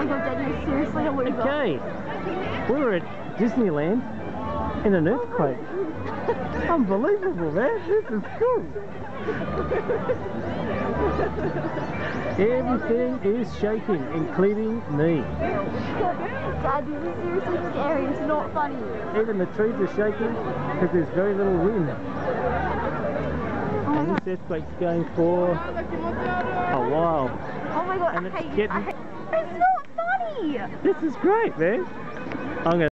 god, Daddy is seriously a loser. Okay, we were at Disneyland in an earthquake. Unbelievable, man. This is cool. Everything is shaking, including me. Dad, this is seriously scary. It's not funny. Even the trees are shaking because there's very little wind. Oh my And god. this earthquake's going for a while. Oh my god, And I it's hate you. getting... It's not funny. This is great, man. I'm going to